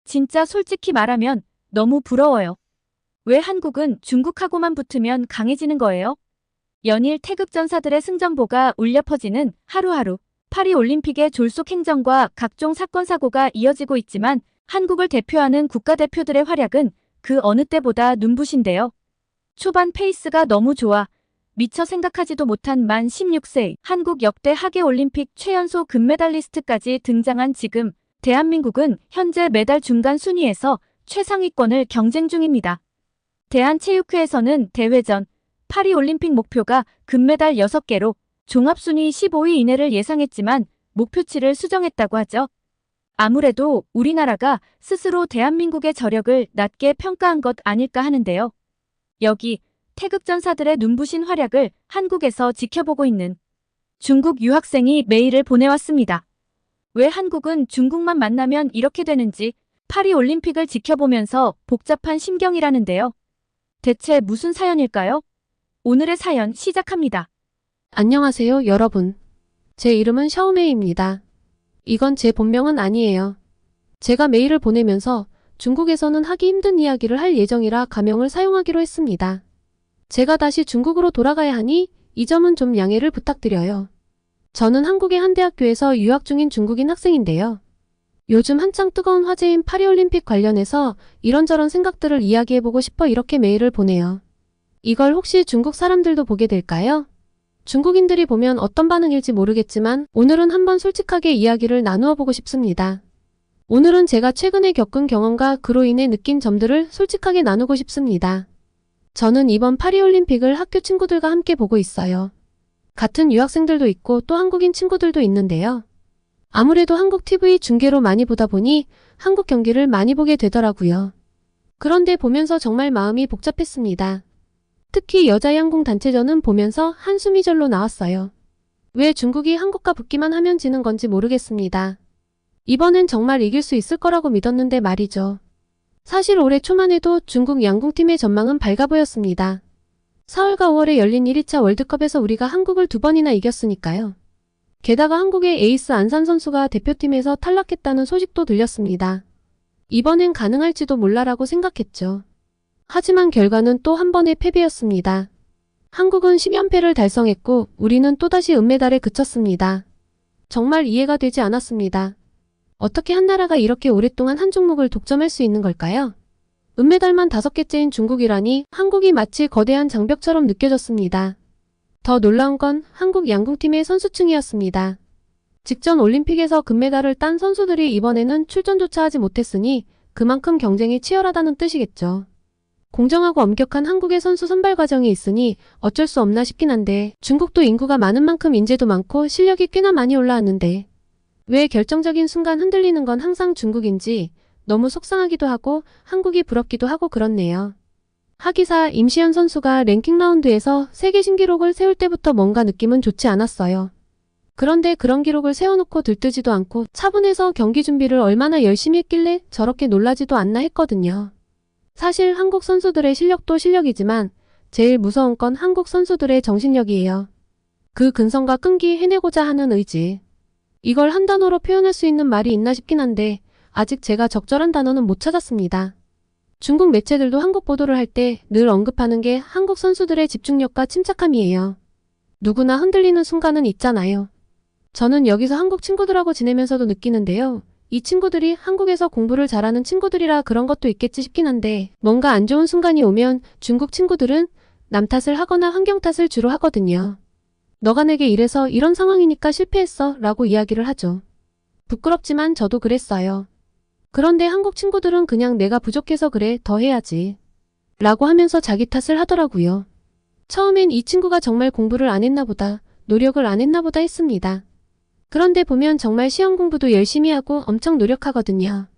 진짜 솔직히 말하면 너무 부러워요. 왜 한국은 중국하고만 붙으면 강해지는 거예요? 연일 태극전사들의 승전보가 울려 퍼지는 하루하루. 파리올림픽의 졸속 행정과 각종 사건 사고가 이어지고 있지만 한국을 대표하는 국가대표들의 활약은 그 어느 때보다 눈부신데요. 초반 페이스가 너무 좋아 미처 생각하지도 못한 만 16세 한국 역대 하계올림픽 최연소 금메달리스트까지 등장한 지금 대한민국은 현재 메달 중간 순위에서 최상위권을 경쟁 중입니다. 대한체육회에서는 대회 전 파리올림픽 목표가 금메달 6개로 종합순위 15위 이내를 예상했지만 목표치를 수정했다고 하죠. 아무래도 우리나라가 스스로 대한민국의 저력을 낮게 평가한 것 아닐까 하는데요. 여기 태극전사들의 눈부신 활약을 한국에서 지켜보고 있는 중국 유학생이 메일을 보내왔습니다. 왜 한국은 중국만 만나면 이렇게 되는지 파리올림픽을 지켜보면서 복잡한 심경이라는데요. 대체 무슨 사연일까요? 오늘의 사연 시작합니다. 안녕하세요, 여러분. 제 이름은 샤오메이입니다. 이건 제 본명은 아니에요. 제가 메일을 보내면서 중국에서는 하기 힘든 이야기를 할 예정이라 가명을 사용하기로 했습니다. 제가 다시 중국으로 돌아가야 하니 이 점은 좀 양해를 부탁드려요. 저는 한국의 한 대학교에서 유학 중인 중국인 학생인데요. 요즘 한창 뜨거운 화제인 파리올림픽 관련해서 이런저런 생각들을 이야기해보고 싶어 이렇게 메일을 보내요. 이걸 혹시 중국 사람들도 보게 될까요? 중국인들이 보면 어떤 반응일지 모르겠지만 오늘은 한번 솔직하게 이야기를 나누어 보고 싶습니다. 오늘은 제가 최근에 겪은 경험과 그로 인해 느낀 점들을 솔직하게 나누고 싶습니다. 저는 이번 파리올림픽을 학교 친구들과 함께 보고 있어요. 같은 유학생들도 있고 또 한국인 친구들도 있는데요. 아무래도 한국 TV 중계로 많이 보다 보니 한국 경기를 많이 보게 되더라고요. 그런데 보면서 정말 마음이 복잡했습니다. 특히 여자 양궁 단체전은 보면서 한숨이 절로 나왔어요. 왜 중국이 한국과 붙기만 하면 지는 건지 모르겠습니다. 이번엔 정말 이길 수 있을 거라고 믿었는데 말이죠. 사실 올해 초만 해도 중국 양궁팀의 전망은 밝아 보였습니다. 4월과 5월에 열린 1회차 월드컵에서 우리가 한국을 2번이나 이겼으니까요. 게다가 한국의 에이스 안산 선수가 대표팀에서 탈락했다는 소식도 들렸습니다. 이번엔 가능할지도 몰라라고 생각했죠. 하지만 결과는 또 한 번의 패배였습니다. 한국은 10연패를 달성했고 우리는 또다시 은메달에 그쳤습니다. 정말 이해가 되지 않았습니다. 어떻게 한 나라가 이렇게 오랫동안 한 종목을 독점할 수 있는 걸까요? 은메달만 5개째인 중국이라니 한국이 마치 거대한 장벽처럼 느껴졌습니다. 더 놀라운 건 한국 양궁팀의 선수층이었습니다. 직전 올림픽에서 금메달을 딴 선수들이 이번에는 출전조차 하지 못했으니 그만큼 경쟁이 치열하다는 뜻이겠죠. 공정하고 엄격한 한국의 선수 선발 과정이 있으니 어쩔 수 없나 싶긴 한데 중국도 인구가 많은 만큼 인재도 많고 실력이 꽤나 많이 올라왔는데 왜 결정적인 순간 흔들리는 건 항상 중국인지 너무 속상하기도 하고 한국이 부럽기도 하고 그렇네요. 하기사 임시현 선수가 랭킹 라운드에서 세계 신기록을 세울 때부터 뭔가 느낌은 좋지 않았어요. 그런데 그런 기록을 세워놓고 들뜨지도 않고 차분해서 경기 준비를 얼마나 열심히 했길래 저렇게 놀라지도 않나 했거든요. 사실 한국 선수들의 실력도 실력이지만 제일 무서운 건 한국 선수들의 정신력이에요. 그 근성과 끈기 해내고자 하는 의지. 이걸 한 단어로 표현할 수 있는 말이 있나 싶긴 한데 아직 제가 적절한 단어는 못 찾았습니다. 중국 매체들도 한국 보도를 할 때 늘 언급하는 게 한국 선수들의 집중력과 침착함이에요. 누구나 흔들리는 순간은 있잖아요. 저는 여기서 한국 친구들하고 지내면서도 느끼는데요. 이 친구들이 한국에서 공부를 잘하는 친구들이라 그런 것도 있겠지 싶긴 한데 뭔가 안 좋은 순간이 오면 중국 친구들은 남 탓을 하거나 환경 탓을 주로 하거든요. 너가 내게 이래서 이런 상황이니까 실패했어 라고 이야기를 하죠. 부끄럽지만 저도 그랬어요. 그런데 한국 친구들은 그냥 내가 부족해서 그래 더 해야지 라고 하면서 자기 탓을 하더라고요. 처음엔 이 친구가 정말 공부를 안 했나 보다, 노력을 안 했나 보다 했습니다. 그런데 보면 정말 시험 공부도 열심히 하고 엄청 노력하거든요.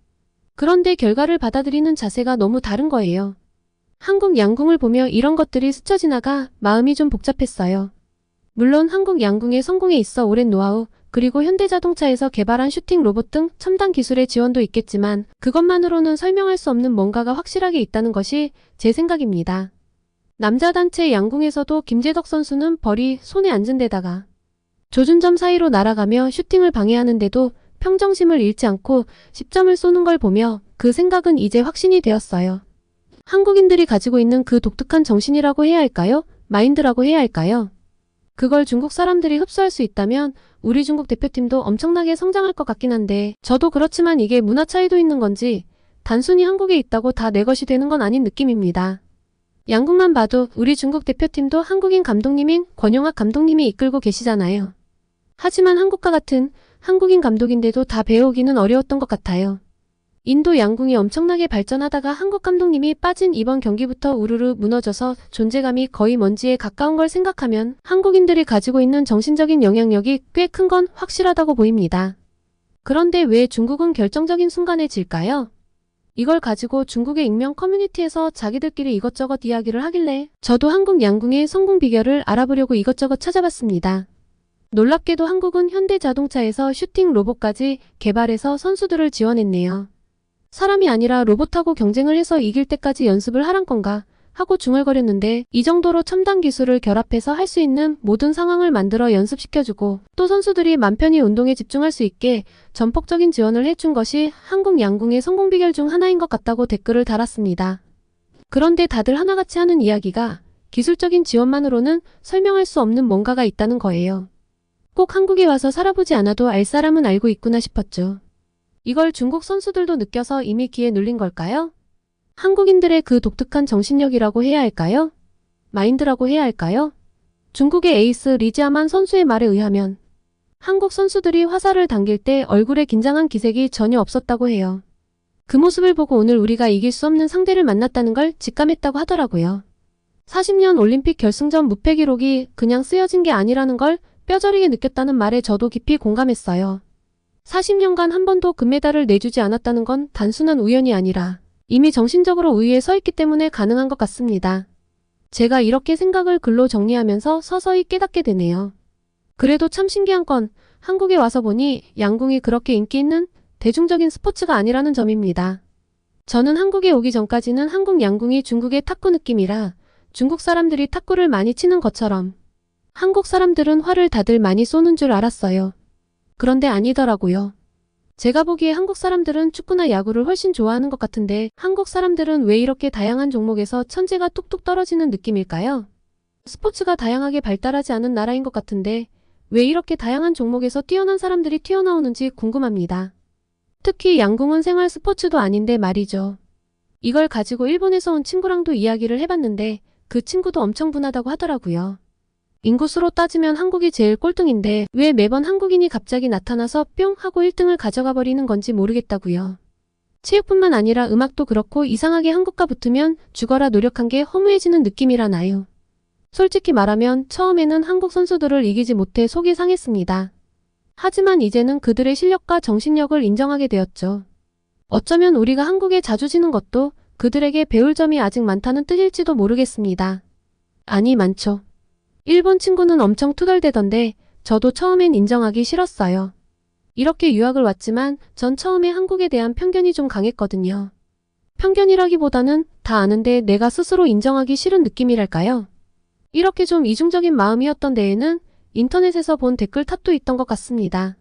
그런데 결과를 받아들이는 자세가 너무 다른 거예요. 한국 양궁을 보며 이런 것들이 스쳐 지나가 마음이 좀 복잡했어요. 물론 한국 양궁의 성공에 있어 오랜 노하우, 그리고 현대자동차에서 개발한 슈팅 로봇 등 첨단 기술의 지원도 있겠지만 그것만으로는 설명할 수 없는 뭔가가 확실하게 있다는 것이 제 생각입니다. 남자 단체 양궁에서도 김재덕 선수는 벌이 손에 앉은 데다가 조준점 사이로 날아가며 슈팅을 방해하는데도 평정심을 잃지 않고 10점을 쏘는 걸 보며 그 생각은 이제 확신이 되었어요. 한국인들이 가지고 있는 그 독특한 정신이라고 해야 할까요? 마인드라고 해야 할까요? 그걸 중국 사람들이 흡수할 수 있다면 우리 중국 대표팀도 엄청나게 성장할 것 같긴 한데 저도 그렇지만 이게 문화 차이도 있는 건지 단순히 한국에 있다고 다 내 것이 되는 건 아닌 느낌입니다. 양국만 봐도 우리 중국 대표팀도 한국인 감독님인 권용학 감독님이 이끌고 계시잖아요. 하지만 한국과 같은 한국인 감독인데도 다 배우기는 어려웠던 것 같아요. 인도 양궁이 엄청나게 발전하다가 한국 감독님이 빠진 이번 경기부터 우르르 무너져서 존재감이 거의 먼지에 가까운 걸 생각하면 한국인들이 가지고 있는 정신적인 영향력이 꽤 큰 건 확실하다고 보입니다. 그런데 왜 중국은 결정적인 순간에 질까요? 이걸 가지고 중국의 익명 커뮤니티에서 자기들끼리 이것저것 이야기를 하길래 저도 한국 양궁의 성공 비결을 알아보려고 이것저것 찾아봤습니다. 놀랍게도 한국은 현대자동차에서 슈팅 로봇까지 개발해서 선수들을 지원했네요. 사람이 아니라 로봇하고 경쟁을 해서 이길 때까지 연습을 하란 건가 하고 중얼거렸는데 이 정도로 첨단 기술을 결합해서 할 수 있는 모든 상황을 만들어 연습시켜주고 또 선수들이 맘 편히 운동에 집중할 수 있게 전폭적인 지원을 해준 것이 한국 양궁의 성공 비결 중 하나인 것 같다고 댓글을 달았습니다. 그런데 다들 하나같이 하는 이야기가 기술적인 지원만으로는 설명할 수 없는 뭔가가 있다는 거예요. 꼭 한국에 와서 살아보지 않아도 알 사람은 알고 있구나 싶었죠. 이걸 중국 선수들도 느껴서 이미 귀에 눌린 걸까요? 한국인들의 그 독특한 정신력이라고 해야 할까요? 마인드라고 해야 할까요? 중국의 에이스 리지아만 선수의 말에 의하면 한국 선수들이 화살을 당길 때 얼굴에 긴장한 기색이 전혀 없었다고 해요. 그 모습을 보고 오늘 우리가 이길 수 없는 상대를 만났다는 걸 직감했다고 하더라고요. 40년 올림픽 결승전 무패 기록이 그냥 쓰여진 게 아니라는 걸 뼈저리게 느꼈다는 말에 저도 깊이 공감했어요. 40년간 한 번도 금메달을 내주지 않았다는 건 단순한 우연이 아니라 이미 정신적으로 우위에 서 있기 때문에 가능한 것 같습니다. 제가 이렇게 생각을 글로 정리하면서 서서히 깨닫게 되네요. 그래도 참 신기한 건 한국에 와서 보니 양궁이 그렇게 인기 있는 대중적인 스포츠가 아니라는 점입니다. 저는 한국에 오기 전까지는 한국 양궁이 중국의 탁구 느낌이라 중국 사람들이 탁구를 많이 치는 것처럼 한국 사람들은 활을 다들 많이 쏘는 줄 알았어요. 그런데 아니더라고요. 제가 보기에 한국 사람들은 축구나 야구를 훨씬 좋아하는 것 같은데 한국 사람들은 왜 이렇게 다양한 종목에서 천재가 뚝뚝 떨어지는 느낌일까요? 스포츠가 다양하게 발달하지 않은 나라인 것 같은데 왜 이렇게 다양한 종목에서 뛰어난 사람들이 튀어나오는지 궁금합니다. 특히 양궁은 생활 스포츠도 아닌데 말이죠. 이걸 가지고 일본에서 온 친구랑도 이야기를 해봤는데 그 친구도 엄청 분하다고 하더라고요. 인구수로 따지면 한국이 제일 꼴등인데 왜 매번 한국인이 갑자기 나타나서 뿅 하고 1등을 가져가 버리는 건지 모르겠다고요. 체육뿐만 아니라 음악도 그렇고 이상하게 한국과 붙으면 죽어라 노력한 게 허무해지는 느낌이라나요. 솔직히 말하면 처음에는 한국 선수들을 이기지 못해 속이 상했습니다. 하지만 이제는 그들의 실력과 정신력을 인정하게 되었죠. 어쩌면 우리가 한국에 자주 지는 것도 그들에게 배울 점이 아직 많다는 뜻일지도 모르겠습니다. 아니, 많죠. 일본 친구는 엄청 투덜대던데 저도 처음엔 인정하기 싫었어요. 이렇게 유학을 왔지만 전 처음에 한국에 대한 편견이 좀 강했거든요. 편견이라기보다는 다 아는데 내가 스스로 인정하기 싫은 느낌이랄까요? 이렇게 좀 이중적인 마음이었던 데에는 인터넷에서 본 댓글 탓도 있던 것 같습니다.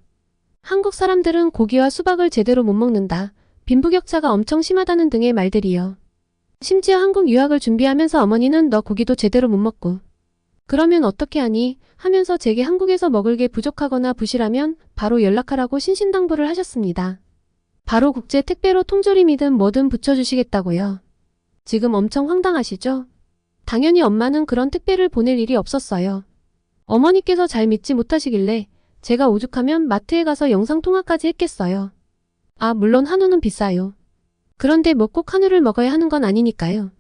한국 사람들은 고기와 수박을 제대로 못 먹는다. 빈부격차가 엄청 심하다는 등의 말들이요. 심지어 한국 유학을 준비하면서 어머니는 너 고기도 제대로 못 먹고 그러면 어떻게 하니? 하면서 제게 한국에서 먹을 게 부족하거나 부실하면 바로 연락하라고 신신당부를 하셨습니다. 바로 국제 택배로 통조림이든 뭐든 붙여주시겠다고요. 지금 엄청 황당하시죠? 당연히 엄마는 그런 택배를 보낼 일이 없었어요. 어머니께서 잘 믿지 못하시길래 제가 오죽하면 마트에 가서 영상통화까지 했겠어요. 아, 물론 한우는 비싸요. 그런데 뭐 꼭 한우를 먹어야 하는 건 아니니까요.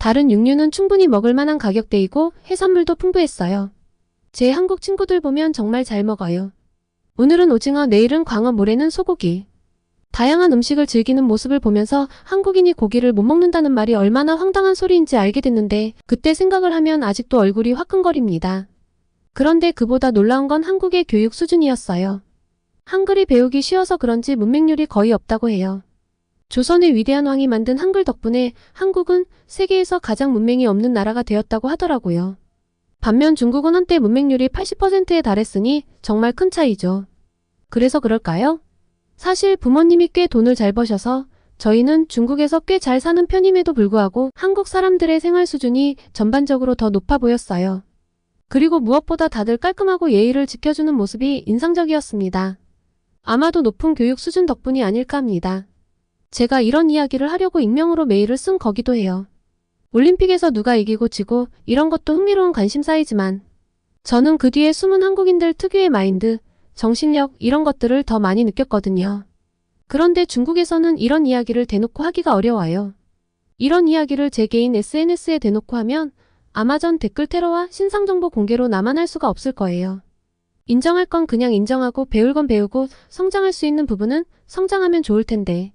다른 육류는 충분히 먹을 만한 가격대이고 해산물도 풍부했어요. 제 한국 친구들 보면 정말 잘 먹어요. 오늘은 오징어, 내일은 광어, 모레는 소고기. 다양한 음식을 즐기는 모습을 보면서 한국인이 고기를 못 먹는다는 말이 얼마나 황당한 소리인지 알게 됐는데 그때 생각을 하면 아직도 얼굴이 화끈거립니다. 그런데 그보다 놀라운 건 한국의 교육 수준이었어요. 한글이 배우기 쉬워서 그런지 문맹률이 거의 없다고 해요. 조선의 위대한 왕이 만든 한글 덕분에 한국은 세계에서 가장 문맹이 없는 나라가 되었다고 하더라고요. 반면 중국은 한때 문맹률이 80%에 달했으니 정말 큰 차이죠. 그래서 그럴까요? 사실 부모님이 꽤 돈을 잘 버셔서 저희는 중국에서 꽤 잘 사는 편임에도 불구하고 한국 사람들의 생활 수준이 전반적으로 더 높아 보였어요. 그리고 무엇보다 다들 깔끔하고 예의를 지켜주는 모습이 인상적이었습니다. 아마도 높은 교육 수준 덕분이 아닐까 합니다. 제가 이런 이야기를 하려고 익명으로 메일을 쓴 거기도 해요. 올림픽에서 누가 이기고 지고 이런 것도 흥미로운 관심사이지만 저는 그 뒤에 숨은 한국인들 특유의 마인드, 정신력 이런 것들을 더 많이 느꼈거든요. 그런데 중국에서는 이런 이야기를 대놓고 하기가 어려워요. 이런 이야기를 제 개인 SNS에 대놓고 하면 아마 전 댓글 테러와 신상정보 공개로 나만 할 수가 없을 거예요. 인정할 건 그냥 인정하고 배울 건 배우고 성장할 수 있는 부분은 성장하면 좋을 텐데.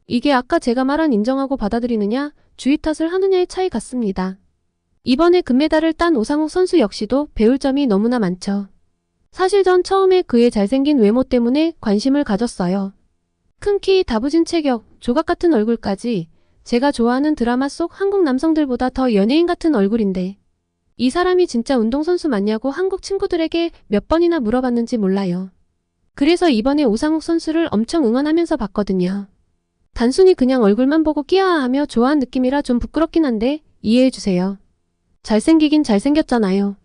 이게 아까 제가 말한 인정하고 받아들이느냐, 주의 탓을 하느냐의 차이 같습니다. 이번에 금메달을 딴 오상욱 선수 역시도 배울 점이 너무나 많죠. 사실 전 처음에 그의 잘생긴 외모 때문에 관심을 가졌어요. 큰 키, 다부진 체격, 조각 같은 얼굴까지 제가 좋아하는 드라마 속 한국 남성들보다 더 연예인 같은 얼굴인데 이 사람이 진짜 운동선수 맞냐고 한국 친구들에게 몇 번이나 물어봤는지 몰라요. 그래서 이번에 오상욱 선수를 엄청 응원하면서 봤거든요. 단순히 그냥 얼굴만 보고 끼아하며 좋아한 느낌이라 좀 부끄럽긴 한데 이해해주세요. 잘생기긴 잘생겼잖아요.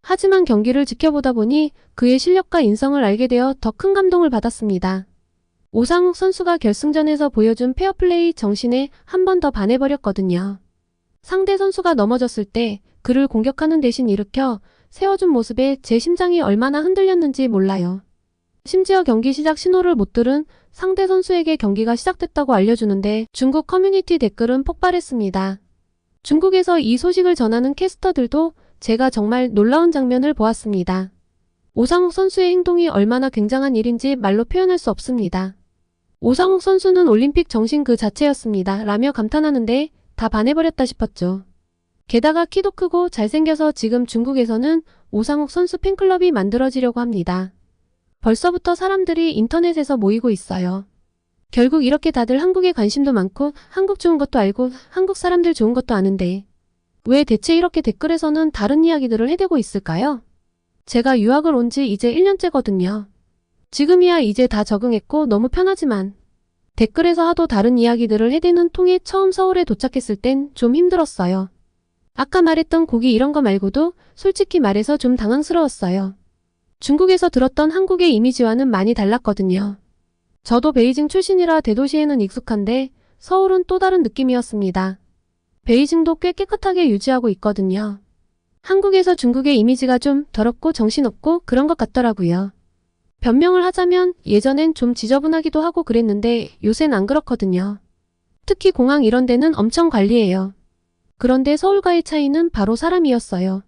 하지만 경기를 지켜보다 보니 그의 실력과 인성을 알게 되어 더 큰 감동을 받았습니다. 오상욱 선수가 결승전에서 보여준 페어플레이 정신에 한 번 더 반해버렸거든요. 상대 선수가 넘어졌을 때 그를 공격하는 대신 일으켜 세워준 모습에 제 심장이 얼마나 흔들렸는지 몰라요. 심지어 경기 시작 신호를 못 들은 상대 선수에게 경기가 시작됐다고 알려주는데 중국 커뮤니티 댓글은 폭발했습니다. 중국에서 이 소식을 전하는 캐스터들도 제가 정말 놀라운 장면을 보았습니다. 오상욱 선수의 행동이 얼마나 굉장한 일인지 말로 표현할 수 없습니다. 오상욱 선수는 올림픽 정신 그 자체였습니다. 라며 감탄하는데 다 반해버렸다 싶었죠. 게다가 키도 크고 잘생겨서 지금 중국에서는 오상욱 선수 팬클럽이 만들어지려고 합니다. 벌써부터 사람들이 인터넷에서 모이고 있어요. 결국 이렇게 다들 한국에 관심도 많고 한국 좋은 것도 알고 한국 사람들 좋은 것도 아는데 왜 대체 이렇게 댓글에서는 다른 이야기들을 해대고 있을까요? 제가 유학을 온 지 이제 1년째거든요. 지금이야 이제 다 적응했고 너무 편하지만 댓글에서 하도 다른 이야기들을 해대는 통에 처음 서울에 도착했을 땐 좀 힘들었어요. 아까 말했던 고기 이런 거 말고도 솔직히 말해서 좀 당황스러웠어요. 중국에서 들었던 한국의 이미지와는 많이 달랐거든요. 저도 베이징 출신이라 대도시에는 익숙한데 서울은 또 다른 느낌이었습니다. 베이징도 꽤 깨끗하게 유지하고 있거든요. 한국에서 중국의 이미지가 좀 더럽고 정신없고 그런 것 같더라고요. 변명을 하자면 예전엔 좀 지저분하기도 하고 그랬는데 요샌 안 그렇거든요. 특히 공항 이런 데는 엄청 관리해요. 그런데 서울과의 차이는 바로 사람이었어요.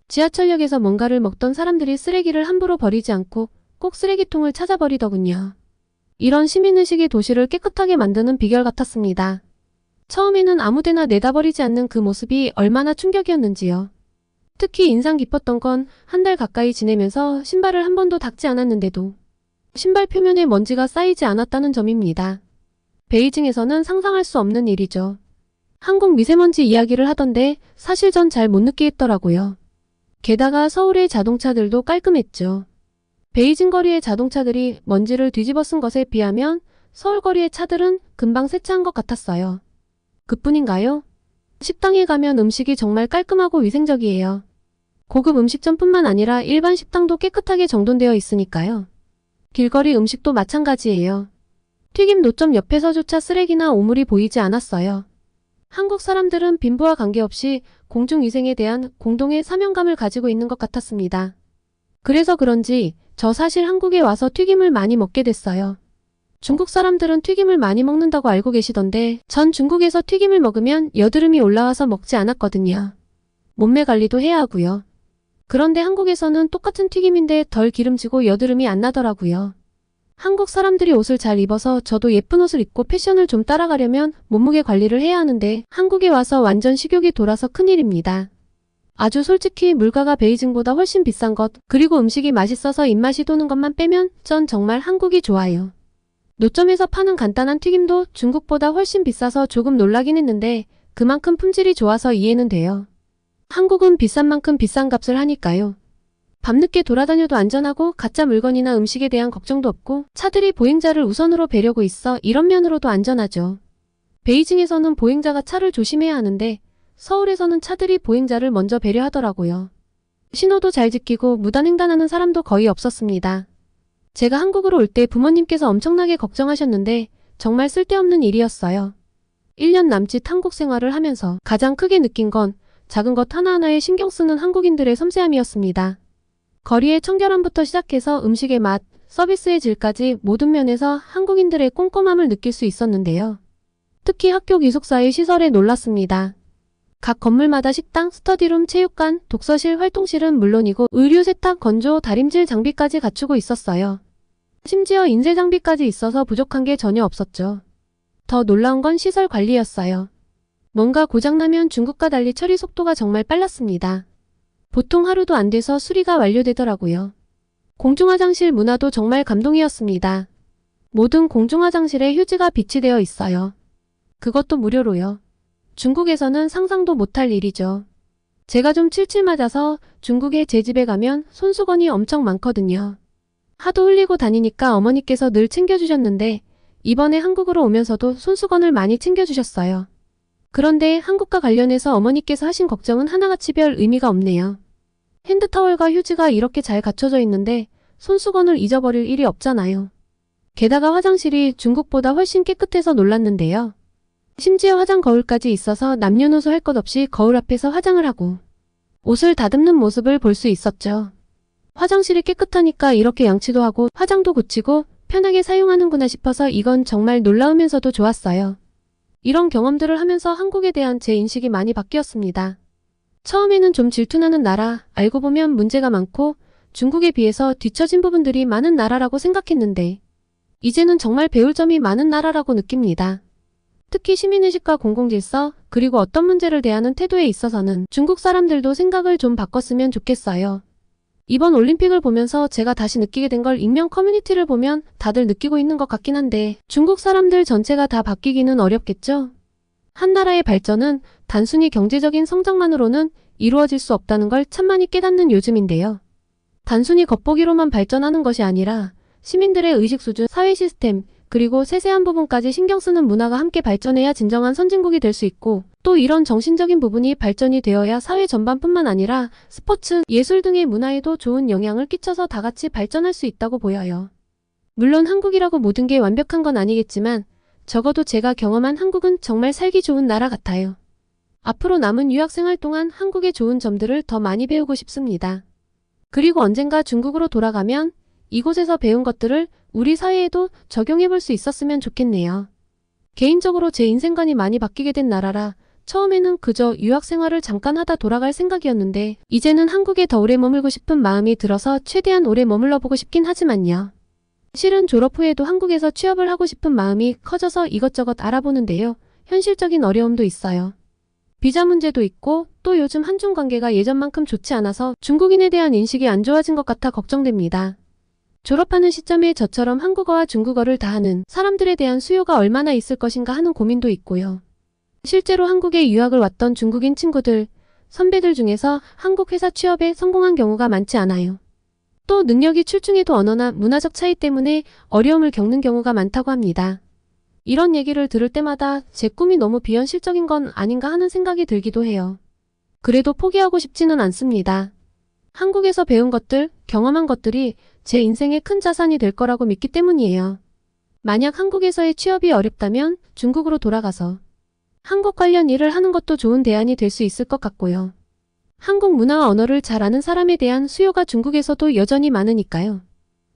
지하철역에서 뭔가를 먹던 사람들이 쓰레기를 함부로 버리지 않고 꼭 쓰레기통을 찾아버리더군요. 이런 시민의식이 도시를 깨끗하게 만드는 비결 같았습니다. 처음에는 아무데나 내다 버리지 않는 그 모습이 얼마나 충격이었는지요. 특히 인상 깊었던 건 한 달 가까이 지내면서 신발을 한 번도 닦지 않았는데도 신발 표면에 먼지가 쌓이지 않았다는 점입니다. 베이징에서는 상상할 수 없는 일이죠. 한국 미세먼지 이야기를 하던데 사실 전 잘 못 느끼겠더라고요. 게다가 서울의 자동차들도 깔끔했죠. 베이징 거리의 자동차들이 먼지를 뒤집어 쓴 것에 비하면 서울 거리의 차들은 금방 세차한 것 같았어요. 그뿐인가요? 식당에 가면 음식이 정말 깔끔하고 위생적이에요. 고급 음식점뿐만 아니라 일반 식당도 깨끗하게 정돈되어 있으니까요. 길거리 음식도 마찬가지예요. 튀김 노점 옆에서조차 쓰레기나 오물이 보이지 않았어요. 한국 사람들은 빈부와 관계없이 공중위생에 대한 공동의 사명감을 가지고 있는 것 같았습니다. 그래서 그런지 저 사실 한국에 와서 튀김을 많이 먹게 됐어요. 중국 사람들은 튀김을 많이 먹는다고 알고 계시던데 전 중국에서 튀김을 먹으면 여드름이 올라와서 먹지 않았거든요. 몸매 관리도 해야 하고요. 그런데 한국에서는 똑같은 튀김인데 덜 기름지고 여드름이 안 나더라고요. 한국 사람들이 옷을 잘 입어서 저도 예쁜 옷을 입고 패션을 좀 따라가려면 몸무게 관리를 해야 하는데 한국에 와서 완전 식욕이 돌아서 큰일입니다. 아주 솔직히 물가가 베이징보다 훨씬 비싼 것, 그리고 음식이 맛있어서 입맛이 도는 것만 빼면 전 정말 한국이 좋아요. 노점에서 파는 간단한 튀김도 중국보다 훨씬 비싸서 조금 놀라긴 했는데 그만큼 품질이 좋아서 이해는 돼요. 한국은 비싼 만큼 비싼 값을 하니까요. 밤늦게 돌아다녀도 안전하고 가짜 물건이나 음식에 대한 걱정도 없고 차들이 보행자를 우선으로 배려고 있어 이런 면으로도 안전하죠. 베이징에서는 보행자가 차를 조심해야 하는데 서울에서는 차들이 보행자를 먼저 배려하더라고요. 신호도 잘 지키고 무단횡단하는 사람도 거의 없었습니다. 제가 한국으로 올 때 부모님께서 엄청나게 걱정하셨는데 정말 쓸데없는 일이었어요. 1년 남짓 한국 생활을 하면서 가장 크게 느낀 건 작은 것 하나하나에 신경 쓰는 한국인들의 섬세함이었습니다. 거리의 청결함부터 시작해서 음식의 맛, 서비스의 질까지 모든 면에서 한국인들의 꼼꼼함을 느낄 수 있었는데요. 특히 학교 기숙사의 시설에 놀랐습니다. 각 건물마다 식당, 스터디룸, 체육관, 독서실, 활동실은 물론이고 의류 세탁, 건조, 다림질 장비까지 갖추고 있었어요. 심지어 인쇄 장비까지 있어서 부족한 게 전혀 없었죠. 더 놀라운 건 시설 관리였어요. 뭔가 고장나면 중국과 달리 처리 속도가 정말 빨랐습니다. 보통 하루도 안 돼서 수리가 완료되더라고요. 공중화장실 문화도 정말 감동이었습니다. 모든 공중화장실에 휴지가 비치되어 있어요. 그것도 무료로요. 중국에서는 상상도 못할 일이죠. 제가 좀 칠칠 맞아서 중국에 제 집에 가면 손수건이 엄청 많거든요. 하도 흘리고 다니니까 어머니께서 늘 챙겨주셨는데 이번에 한국으로 오면서도 손수건을 많이 챙겨주셨어요. 그런데 한국과 관련해서 어머니께서 하신 걱정은 하나같이 별 의미가 없네요. 핸드타월과 휴지가 이렇게 잘 갖춰져 있는데 손수건을 잊어버릴 일이 없잖아요. 게다가 화장실이 중국보다 훨씬 깨끗해서 놀랐는데요. 심지어 화장 거울까지 있어서 남녀노소 할 것 없이 거울 앞에서 화장을 하고 옷을 다듬는 모습을 볼 수 있었죠. 화장실이 깨끗하니까 이렇게 양치도 하고 화장도 고치고 편하게 사용하는구나 싶어서 이건 정말 놀라우면서도 좋았어요. 이런 경험들을 하면서 한국에 대한 제 인식이 많이 바뀌었습니다. 처음에는 좀 질투나는 나라, 알고 보면 문제가 많고 중국에 비해서 뒤처진 부분들이 많은 나라라고 생각했는데 이제는 정말 배울 점이 많은 나라라고 느낍니다. 특히 시민의식과 공공질서, 그리고 어떤 문제를 대하는 태도에 있어서는 중국 사람들도 생각을 좀 바꿨으면 좋겠어요. 이번 올림픽을 보면서 제가 다시 느끼게 된 걸 익명 커뮤니티를 보면 다들 느끼고 있는 것 같긴 한데 중국 사람들 전체가 다 바뀌기는 어렵겠죠? 한 나라의 발전은 단순히 경제적인 성장만으로는 이루어질 수 없다는 걸 참 많이 깨닫는 요즘인데요. 단순히 겉보기로만 발전하는 것이 아니라 시민들의 의식 수준, 사회 시스템, 그리고 세세한 부분까지 신경 쓰는 문화가 함께 발전해야 진정한 선진국이 될 수 있고 또 이런 정신적인 부분이 발전이 되어야 사회 전반뿐만 아니라 스포츠, 예술 등의 문화에도 좋은 영향을 끼쳐서 다 같이 발전할 수 있다고 보여요. 물론 한국이라고 모든 게 완벽한 건 아니겠지만 적어도 제가 경험한 한국은 정말 살기 좋은 나라 같아요. 앞으로 남은 유학생활 동안 한국의 좋은 점들을 더 많이 배우고 싶습니다. 그리고 언젠가 중국으로 돌아가면 이곳에서 배운 것들을 우리 사회에도 적용해볼 수 있었으면 좋겠네요. 개인적으로 제 인생관이 많이 바뀌게 된 나라라 처음에는 그저 유학생활을 잠깐 하다 돌아갈 생각이었는데 이제는 한국에 더 오래 머물고 싶은 마음이 들어서 최대한 오래 머물러 보고 싶긴 하지만요. 실은 졸업 후에도 한국에서 취업을 하고 싶은 마음이 커져서 이것저것 알아보는데요. 현실적인 어려움도 있어요. 비자 문제도 있고 또 요즘 한중 관계가 예전만큼 좋지 않아서 중국인에 대한 인식이 안 좋아진 것 같아 걱정됩니다. 졸업하는 시점에 저처럼 한국어와 중국어를 다 하는 사람들에 대한 수요가 얼마나 있을 것인가 하는 고민도 있고요. 실제로 한국에 유학을 왔던 중국인 친구들, 선배들 중에서 한국 회사 취업에 성공한 경우가 많지 않아요. 또 능력이 출중해도 언어나 문화적 차이 때문에 어려움을 겪는 경우가 많다고 합니다. 이런 얘기를 들을 때마다 제 꿈이 너무 비현실적인 건 아닌가 하는 생각이 들기도 해요. 그래도 포기하고 싶지는 않습니다. 한국에서 배운 것들, 경험한 것들이 제 인생의 큰 자산이 될 거라고 믿기 때문이에요. 만약 한국에서의 취업이 어렵다면 중국으로 돌아가서 한국 관련 일을 하는 것도 좋은 대안이 될 수 있을 것 같고요. 한국 문화와 언어를 잘 아는 사람에 대한 수요가 중국에서도 여전히 많으니까요.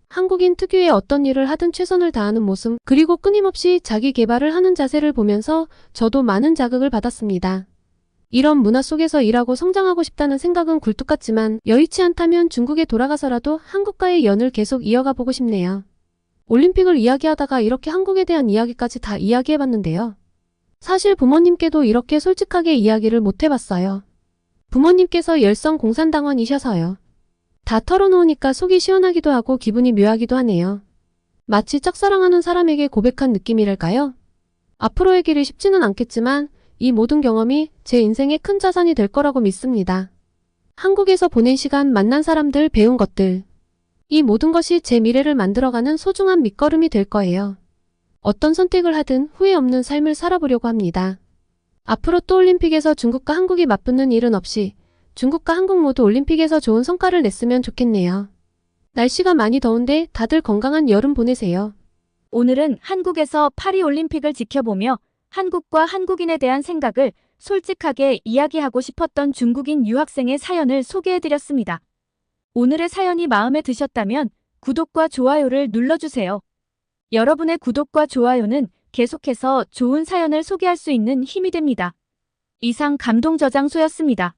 한국인 특유의 어떤 일을 하든 최선을 다하는 모습, 그리고 끊임없이 자기 개발을 하는 자세를 보면서 저도 많은 자극을 받았습니다. 이런 문화 속에서 일하고 성장하고 싶다는 생각은 굴뚝 같지만 여의치 않다면 중국에 돌아가서라도 한국과의 연을 계속 이어가 보고 싶네요. 올림픽을 이야기하다가 이렇게 한국에 대한 이야기까지 다 이야기해봤는데요. 사실 부모님께도 이렇게 솔직하게 이야기를 못 해봤어요. 부모님께서 열성 공산당원이셔서요. 다 털어놓으니까 속이 시원하기도 하고 기분이 묘하기도 하네요. 마치 짝사랑하는 사람에게 고백한 느낌이랄까요? 앞으로의 길이 쉽지는 않겠지만 이 모든 경험이 제 인생의 큰 자산이 될 거라고 믿습니다. 한국에서 보낸 시간, 만난 사람들, 배운 것들. 이 모든 것이 제 미래를 만들어가는 소중한 밑거름이 될 거예요. 어떤 선택을 하든 후회 없는 삶을 살아보려고 합니다. 앞으로 또 올림픽에서 중국과 한국이 맞붙는 일은 없이 중국과 한국 모두 올림픽에서 좋은 성과를 냈으면 좋겠네요. 날씨가 많이 더운데 다들 건강한 여름 보내세요. 오늘은 한국에서 파리올림픽을 지켜보며 한국과 한국인에 대한 생각을 솔직하게 이야기하고 싶었던 중국인 유학생의 사연을 소개해드렸습니다. 오늘의 사연이 마음에 드셨다면 구독과 좋아요를 눌러주세요. 여러분의 구독과 좋아요는 계속해서 좋은 사연을 소개할 수 있는 힘이 됩니다. 이상 감동저장소였습니다.